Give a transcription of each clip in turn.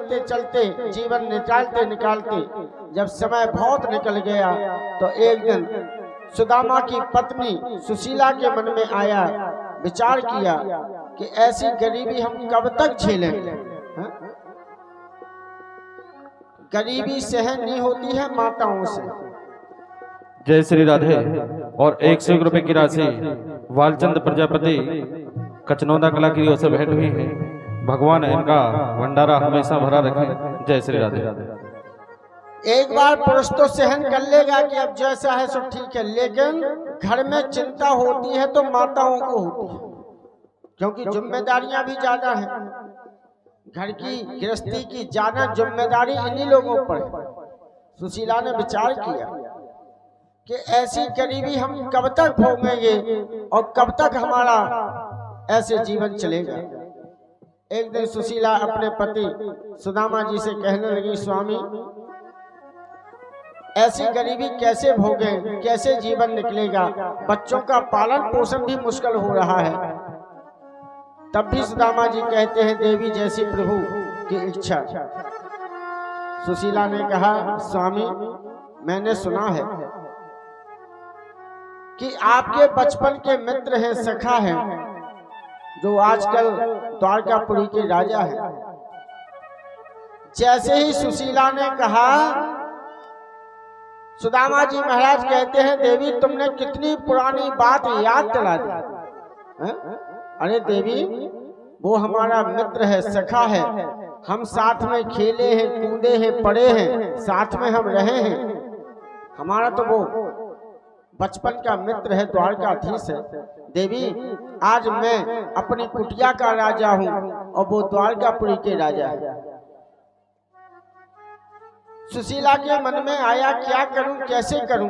लेते चलते जीवन निकालते निकालते जब समय बहुत निकल गया तो एक दिन सुदामा की पत्नी सुशीला के मन में आया, विचार किया कि ऐसी गरीबी हम कब तक झेलेंगे। गरीबी सहन नहीं होती है माताओं से। जय श्री राधे। और 101 रुपए की राशि वालचंद प्रजापति कचनौदा कला की ओर से भेंट हुई है। भगवान इनका भंडारा हमेशा भरा रखे। जय श्री राधे। एक बार पुरुष तो सहन कर लेगा कि अब जैसा है सो ठीक है, लेकिन घर में चिंता होती है तो माताओं को होती है, क्योंकि जिम्मेदारियां भी ज्यादा हैं। घर की गृहस्थी की ज्यादा जिम्मेदारी इन्हीं लोगों पर है। सुशीला ने विचार किया कि ऐसी गरीबी हम कब तक भोगेंगे और कब तक हमारा ऐसे जीवन चलेगा। एक दिन सुशीला अपने पति सुदामा जी से कहने लगी, स्वामी ऐसी गरीबी कैसे भोगें, कैसे जीवन निकलेगा, बच्चों का पालन पोषण भी मुश्किल हो रहा है। तब भी सुदामा जी कहते हैं, देवी जैसी प्रभु की इच्छा। सुशीला ने कहा, स्वामी मैंने सुना है कि आपके बचपन के मित्र हैं, सखा हैं, जो आजकल द्वारकापुरी के राजा हैं। जैसे ही सुशीला ने कहा, सुदामा जी महाराज कहते हैं, देवी तुमने कितनी पुरानी बात याद दिला दी। अरे देवी वो हमारा मित्र है, सखा है, हम साथ में खेले हैं, कूदे हैं, पढ़े हैं, साथ में हम रहे हैं। हमारा तो वो बचपन का मित्र है, द्वारकाधीश है। देवी आज मैं अपनी कुटिया का राजा हूँ और वो द्वारकापुरी के राजा है। सुशीला के मन में आया, क्या करूं, कैसे करूं,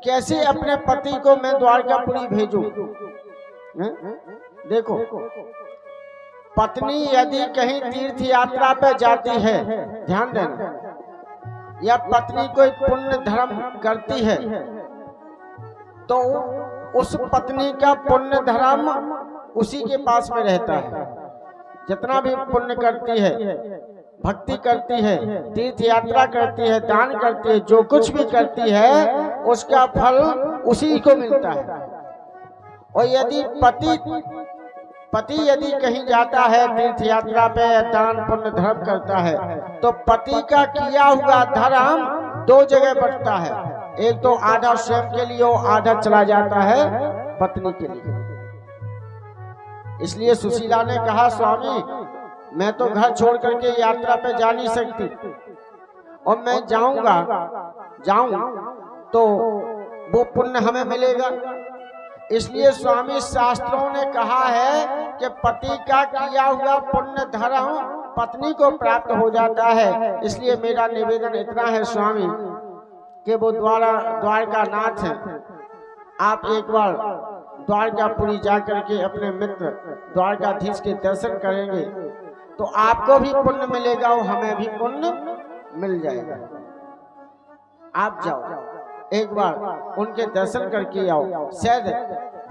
कैसे अपने पति को मैं द्वारकापुरी भेजूं। देखो, पत्नी यदि कहीं तीर्थ यात्रा पे जाती है, ध्यान देना, या पत्नी कोई पुण्य धर्म करती है तो उस पत्नी का पुण्य धर्म उसी के पास में रहता है। जितना भी पुण्य करती है, भक्ति करती है, तीर्थ यात्रा करती है, दान करती है, जो कुछ भी करती है उसका फल उसी को मिलता है। और यदि पति यदि कहीं जाता है तीर्थ यात्रा पे, दान पुण्य धर्म करता है, तो पति का किया हुआ धर्म दो जगह बंटता है। एक तो आधा स्वयं के लिए और आधा चला जाता है पत्नी के लिए। इसलिए सुशीला ने कहा, स्वामी मैं तो घर छोड़ करके यात्रा पे जा नहीं सकती, और मैं जाऊं तो वो पुण्य हमें मिलेगा। इसलिए स्वामी शास्त्रों ने कहा है कि पति का किया हुआ पुण्य धर्म पत्नी को प्राप्त हो जाता है। इसलिए मेरा निवेदन इतना है स्वामी कि वो द्वारका नाथ हैं, आप एक बार द्वारकापुरी जाकर के अपने मित्र द्वारकाधीश के दर्शन करेंगे तो आपको भी पुण्य मिलेगा और हमें भी पुण्य मिल जाएगा। आप जाओ, एक बार उनके दर्शन करके आओ, शायद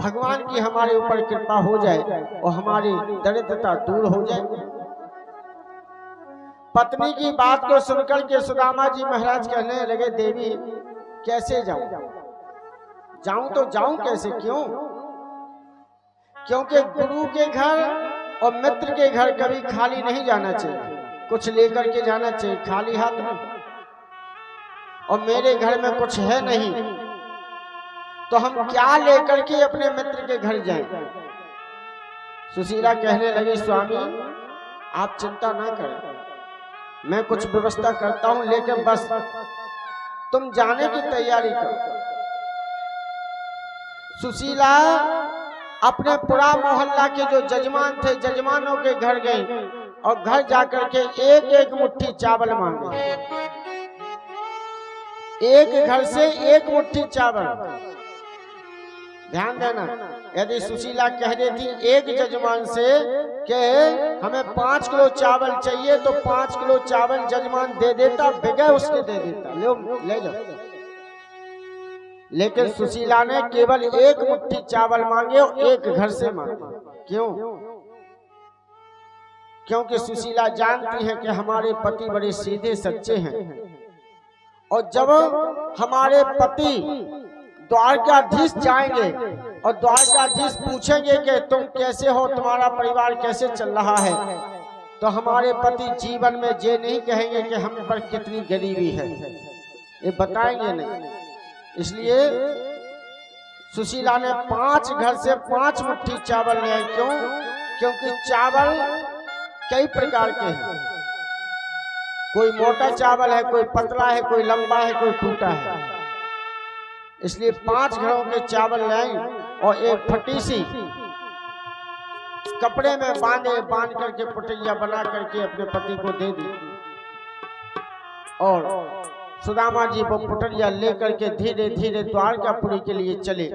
भगवान की हमारे ऊपर कृपा हो जाए और हमारी दरिद्रता दूर हो जाए। पत्नी की बात को सुनकर के सुदामा जी महाराज कहने लगे, देवी कैसे जाऊं तो जाऊं कैसे, क्यों? क्योंकि गुरु के घर और मित्र के घर कभी खाली नहीं जाना चाहिए, कुछ लेकर के जाना चाहिए, खाली हाथ नहीं। और मेरे घर में कुछ है नहीं तो हम क्या लेकर के अपने मित्र के घर जाएं? सुशीला कहने लगी, स्वामी आप चिंता ना करें, मैं कुछ व्यवस्था करता हूं, लेकिन बस तुम जाने की तैयारी करो। सुशीला अपने पूरा मोहल्ला के जो जजमान थे, जजमानों के घर गई और घर जाकर के एक एक मुट्ठी चावल मांगे। एक घर से एक मुट्ठी चावल। ध्यान देना, यदि सुशीला कह देती एक जजमान से कि हमें 5 किलो चावल चाहिए तो 5 किलो चावल जजमान दे देता, बगैर उसके दे देता, ले जाओ। लेकिन सुशीला ने केवल एक मुट्ठी चावल मांगे और एक घर से मांगे। क्यों? क्योंकि सुशीला जानती है कि हमारे पति बड़े सीधे सच्चे हैं। और जब हमारे पति द्वारकाधीश जाएंगे और द्वारकाधीश पूछेंगे कि तुम कैसे हो, तुम्हारा परिवार कैसे चल रहा है, तो हमारे पति जीवन में ये नहीं कहेंगे कि हम पर कितनी गरीबी है, ये बताएंगे नहीं। इसलिए सुशीला ने 5 घर से 5 मुट्ठी चावल लिए। क्यों? क्योंकि चावल कई प्रकार के हैं, कोई मोटा चावल है, कोई पतला है, कोई लंबा है, कोई टूटा है। इसलिए 5 घरों के चावल लाए और एक फटी सी कपड़े में बांध करके पुटैया बना करके अपने पति को दे दी। और सुदामा जी वो पुटैया लेकर के धीरे धीरे द्वारकापुरी के लिए चले।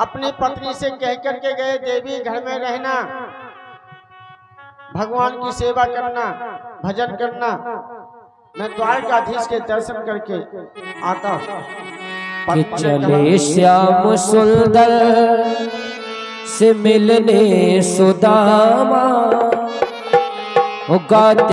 अपनी पत्नी से कह करके गए, देवी घर में रहना, भगवान की सेवा करना, भजन करना, मैं द्वारकाधीश के दर्शन करके आता हूँ। कि चले श्याम सुंदर से मिलने सुदामा गाते